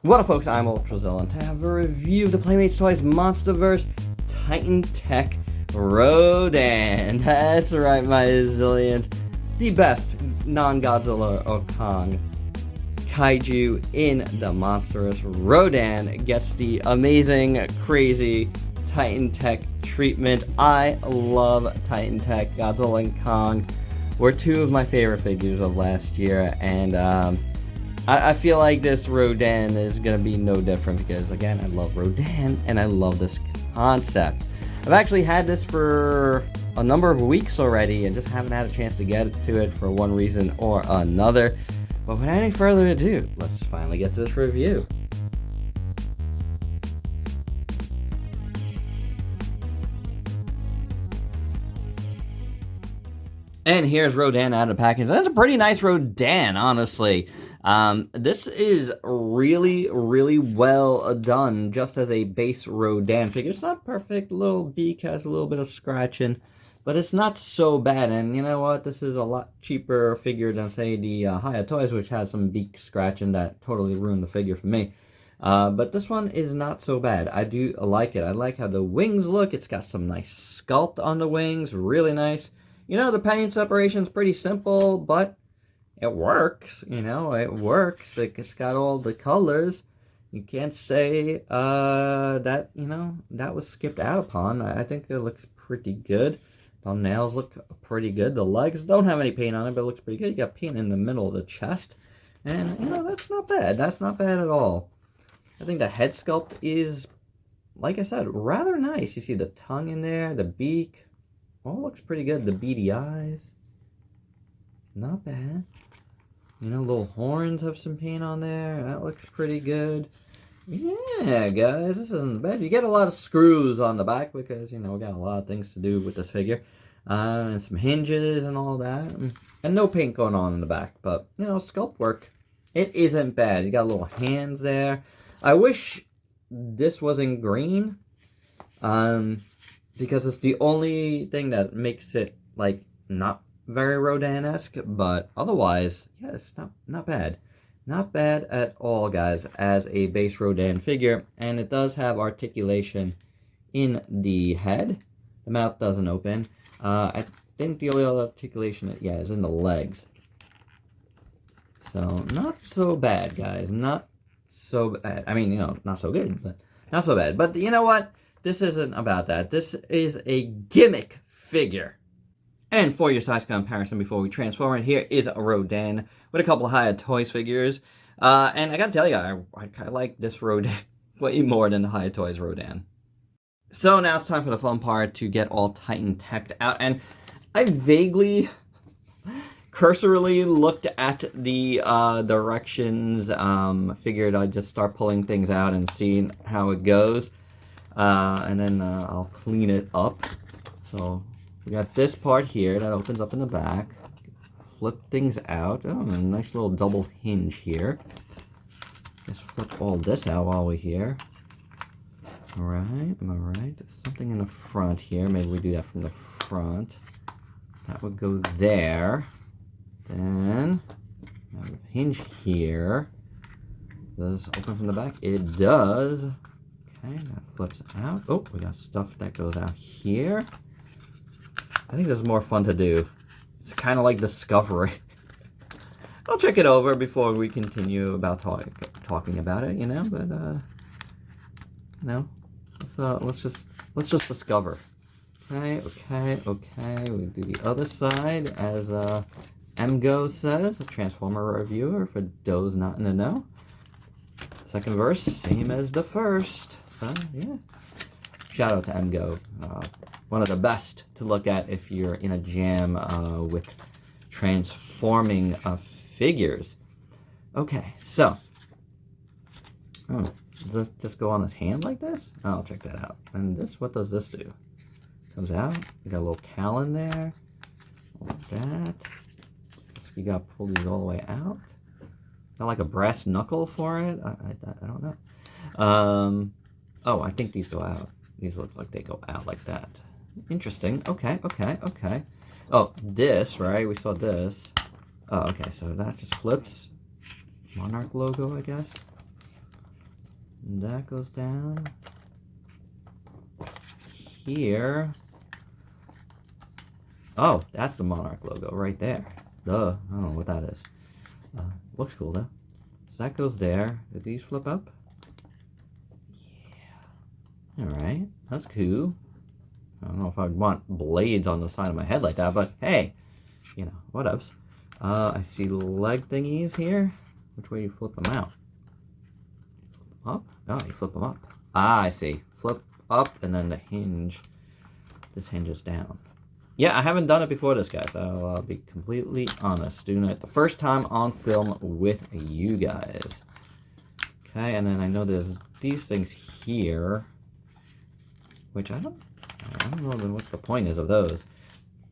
What up, folks? I'm Ultrazillatoys, and to have a review of the Playmates Toys Monsterverse Titan Tech RODAN. That's right, my zillions. The best non-Godzilla or Kong kaiju in the Monsterverse. RODAN gets the amazing, crazy Titan Tech treatment. I love Titan Tech. Godzilla and Kong were two of my favorite figures of last year, and I feel like this RODAN is going to be no different because, again, I love RODAN and I love this concept. I've actually had this for a number of weeks already and just haven't had a chance to get to it for one reason or another. But without any further ado, let's finally get to this review. And here's RODAN out of the package. That's a pretty nice RODAN, honestly. This is really well done just as a base RODAN figure. It's not perfect. Little beak has a little bit of scratching, but it's not so bad. And you know what? This is a lot cheaper figure than, say, the Toys, which has some beak scratching that totally ruined the figure for me. But this one is not so bad. I do like it. I like how the wings look. It's got some nice sculpt on the wings. Really nice. You know, the paint separation's pretty simple, but it works. You know, it works. It's got all the colors. You can't say that, you know, that was skipped out upon. I think it looks pretty good. The nails look pretty good. The legs don't have any paint on it, but it looks pretty good. You got paint in the middle of the chest. And, you know, that's not bad. That's not bad at all. I think the head sculpt is, like I said, rather nice. You see the tongue in there, the beak. All looks pretty good. The beady eyes. Not bad. You know, little horns have some paint on there. That looks pretty good. Yeah, guys, this isn't bad. You get a lot of screws on the back because, you know, we got a lot of things to do with this figure. And some hinges and all that. And no paint going on in the back. But, you know, sculpt work, it isn't bad. You got little hands there. I wish this was in green. Because it's the only thing that makes it, like, not very RODAN-esque, but otherwise, yeah, it's not bad. Not bad at all, guys, as a base RODAN figure, and it does have articulation in the head. The mouth doesn't open. I think the only other articulation, is in the legs. So, not so bad, guys. Not so bad. I mean, you know, not so good, but not so bad. But you know what? This isn't about that. This is a gimmick figure. And for your size comparison before we transform it, here is a RODAN with a couple of Toys figures. And I gotta tell you, I like this RODAN way more than the Toys RODAN. So now it's time for the fun part to get all Titan Teched out. And I vaguely, cursorily looked at the directions. Figured I'd just start pulling things out and seeing how it goes. And then I'll clean it up. So we got this part here that opens up in the back. Flip things out. Oh, a nice little double hinge here. Just flip all this out while we're here. Alright, am I right? There's something in the front here. Maybe we do that from the front. That would go there. Then, I have a hinge here. Does this open from the back? It does. Okay, that flips out. Oh, we got stuff that goes out here. I think this is more fun to do. It's kind of like Discovery. I'll check it over before we continue about talking about it, you know. But you know, let's just discover. Okay. We do the other side as MGO says, a Transformer reviewer for those not in the know. Second verse, same as the first. So, yeah. Shout out to MGO. One of the best to look at if you're in a jam with transforming figures. Okay, so. Oh, does it just go on his hand like this? Oh, I'll check that out. And this, what does this do? Comes out. You got a little talon there. Like that. You got to pull these all the way out. Got like a brass knuckle for it. I don't know. Oh, I think these go out. These look like they go out like that. Interesting. Okay. Oh, this, right? We saw this. Oh, okay, so that just flips. Monarch logo, I guess. And that goes down here. Oh, that's the Monarch logo right there. Duh, I don't know what that is. Looks cool though. So that goes there. Did these flip up? Yeah. Alright, that's cool. I don't know if I'd want blades on the side of my head like that, but hey, you know, whatevs. I see leg thingies here. Which way do you flip them out? Up? Oh, you flip them up. Ah, I see. Flip up and then the hinge. This hinges down. Yeah, I haven't done it before this, guys. I'll be completely honest. Doing it the first time on film with you guys. Okay, and then I know there's these things here, which I don't know what the point is of those.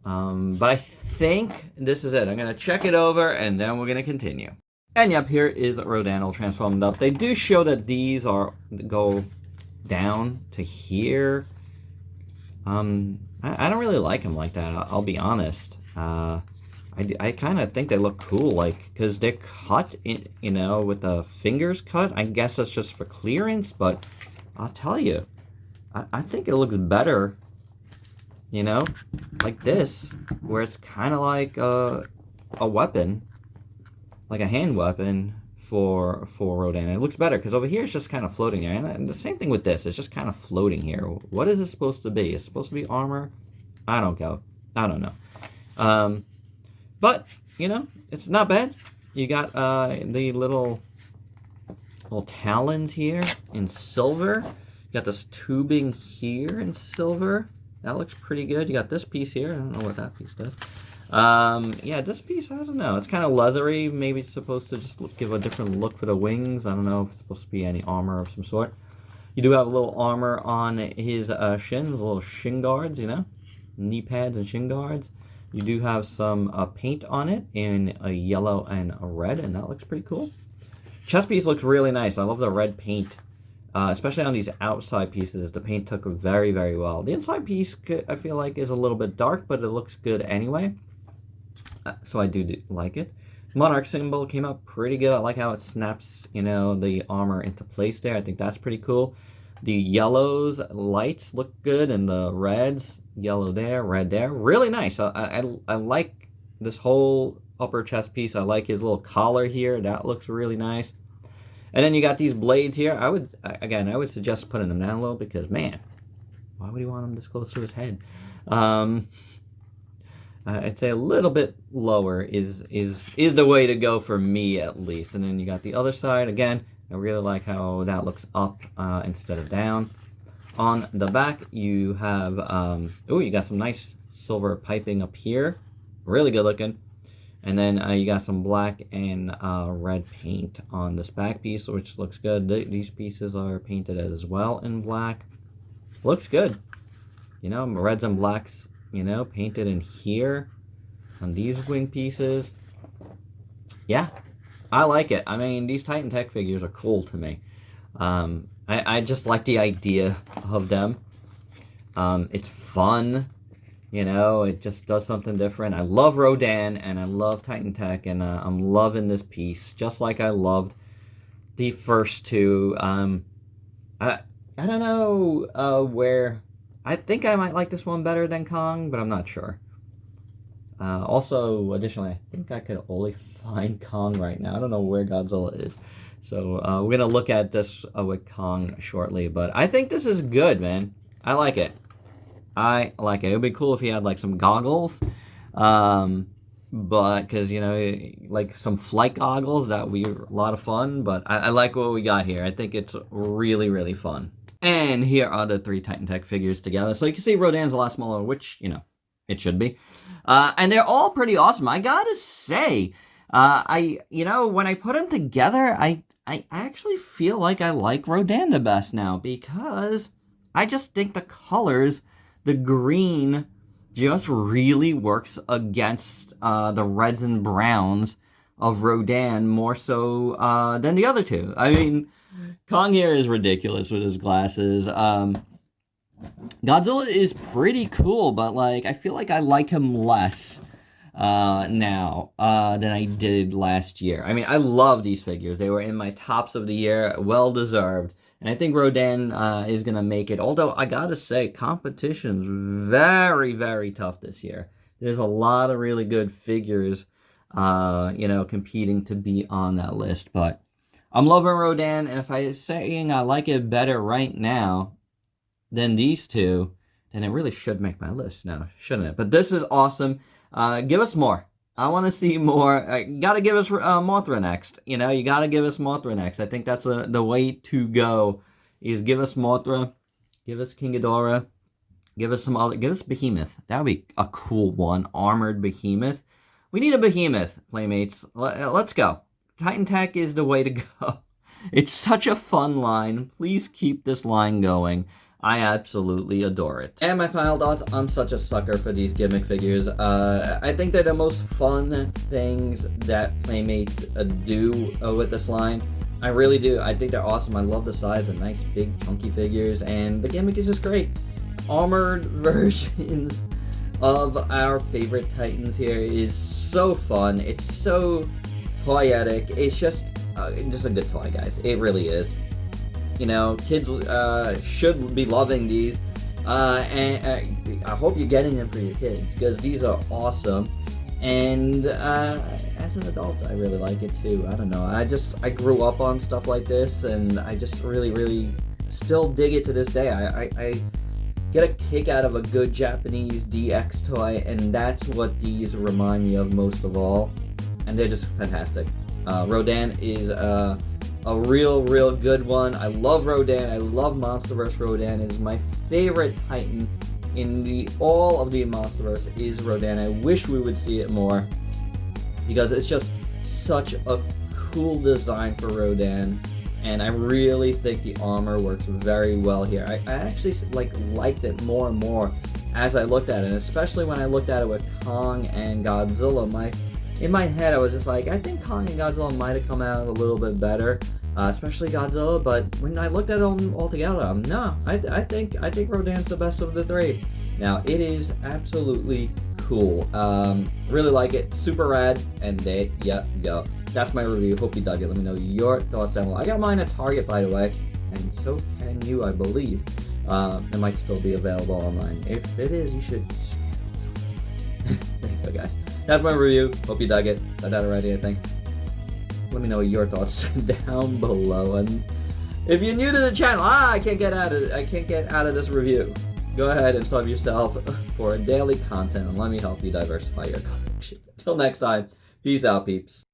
But I think this is it. I'm going to check it over, and then we're going to continue. And yep, here is RODAN all transformed up. They do show that these go down to here. I don't really like them like that, I'll be honest. I kind of think they look cool, like, because they're cut, you know, with the fingers cut. I guess that's just for clearance, but I'll tell you, I think it looks better, you know, like this, where it's kind of like a weapon, like a hand weapon for RODAN. It looks better, because over here it's just kind of floating there, and the same thing with this, it's just kind of floating here. What is it supposed to be? It's supposed to be armor? I don't know. But, you know, it's not bad. You got the little talons here in silver. You got this tubing here in silver. That looks pretty good. You got this piece here. I don't know what that piece does. Yeah, this piece, I don't know. It's kind of leathery. Maybe it's supposed to just give a different look for the wings. I don't know if it's supposed to be any armor of some sort. You do have a little armor on his shins, little shin guards, you know, knee pads and shin guards. You do have some paint on it in a yellow and a red, and that looks pretty cool. Chest piece looks really nice. I love the red paint, especially on these outside pieces. The paint took very, very well. The inside piece, I feel like, is a little bit dark, but it looks good anyway. So I do like it. Monarch symbol came out pretty good. I like how it snaps, you know, the armor into place there. I think that's pretty cool. The yellows lights look good, and the reds, yellow there, red there, really nice. I like this whole upper chest piece. I like his little collar here. That looks really nice. And then you got these blades here. I would suggest putting them down a little, because man, why would you want them this close to his head? I'd say a little bit lower is the way to go for me, at least. And then you got the other side. Again, I really like how that looks up instead of down. On the back, you have, you got some nice silver piping up here. Really good looking. And then you got some black and red paint on this back piece, which looks good. These pieces are painted as well in black. Looks good. You know, reds and blacks, you know, painted in here on these wing pieces. Yeah, I like it. I mean, these Titan Tech figures are cool to me. I just like the idea of them. It's fun, you know, it just does something different. I love RODAN, and I love Titan Tech, and I'm loving this piece, just like I loved the first two. I don't know where... I think I might like this one better than Kong, but I'm not sure. Also, additionally, I think I could only find Kong right now. I don't know where Godzilla is. So we're going to look at this with Kong shortly. But I think this is good, man. I like it. I like it. It would be cool if he had, like, some goggles. But, because, you know, like some flight goggles, that would be a lot of fun. But I like what we got here. I think it's really, really fun. And here are the three Titan Tech figures together. So you can see RODAN's a lot smaller, which, you know, it should be. And they're all pretty awesome. I gotta say, you know, when I put them together, I actually feel like I like RODAN the best now, because I just think the colors, the green, just really works against the reds and browns of RODAN more so than the other two. I mean, Kong here is ridiculous with his glasses. Godzilla is pretty cool, but, like, I feel like I like him less now than I did last year. I mean, I love these figures. They were in my tops of the year, well deserved. And I think RODAN is gonna make it. Although I gotta say, competition's very, very tough this year. There's a lot of really good figures, you know, competing to be on that list. But I'm loving RODAN, and if I'm saying I like it better right now than these two, then it really should make my list now, shouldn't it? But this is awesome. Give us more. I want to see more. Gotta give us Mothra next. You know, you gotta give us Mothra next. I think that's the way to go. Is give us Mothra, give us King Ghidorah, give us some other. Give us Behemoth. That would be a cool one. Armored Behemoth. We need a Behemoth, Playmates. Let's go. Titan Tech is the way to go. It's such a fun line. Please keep this line going. I absolutely adore it. And my final thoughts, I'm such a sucker for these gimmick figures. I think they're the most fun things that Playmates do with this line. I really do. I think they're awesome. I love the size of nice, big, chunky figures, and the gimmick is just great. Armored versions of our favorite Titans here is so fun. It's so toyetic. It's just a good toy, guys. It really is. You know, kids should be loving these, and I hope you're getting them for your kids, because these are awesome. And as an adult, I really like it too. I don't know. I grew up on stuff like this, and I just really still dig it to this day. I get a kick out of a good Japanese DX toy, and that's what these remind me of most of all. And they're just fantastic. RODAN is a real good one. I love RODAN. I love Monsterverse RODAN. It is my favorite Titan in all of the Monsterverse is RODAN. I wish we would see it more, because it's just such a cool design for RODAN, and I really think the armor works very well here. I actually liked it more and more as I looked at it, and especially when I looked at it with Kong and Godzilla. In my head, I was just like, I think Kong and Godzilla might have come out a little bit better, especially Godzilla. But when I looked at them all together, no, I think RODAN's the best of the three. Now, it is absolutely cool. Really like it, super rad, and there you go. That's my review. Hope you dug it. Let me know your thoughts down below. I got mine at Target, by the way, and so can you, I believe. It might still be available online. If it is, you should. There you go, guys. That's my review. Hope you dug it. Said that already, I think. Let me know your thoughts down below. And if you're new to the channel, I can't get out of this review. Go ahead and sub yourself for daily content, and let me help you diversify your collection. Until next time, peace out, peeps.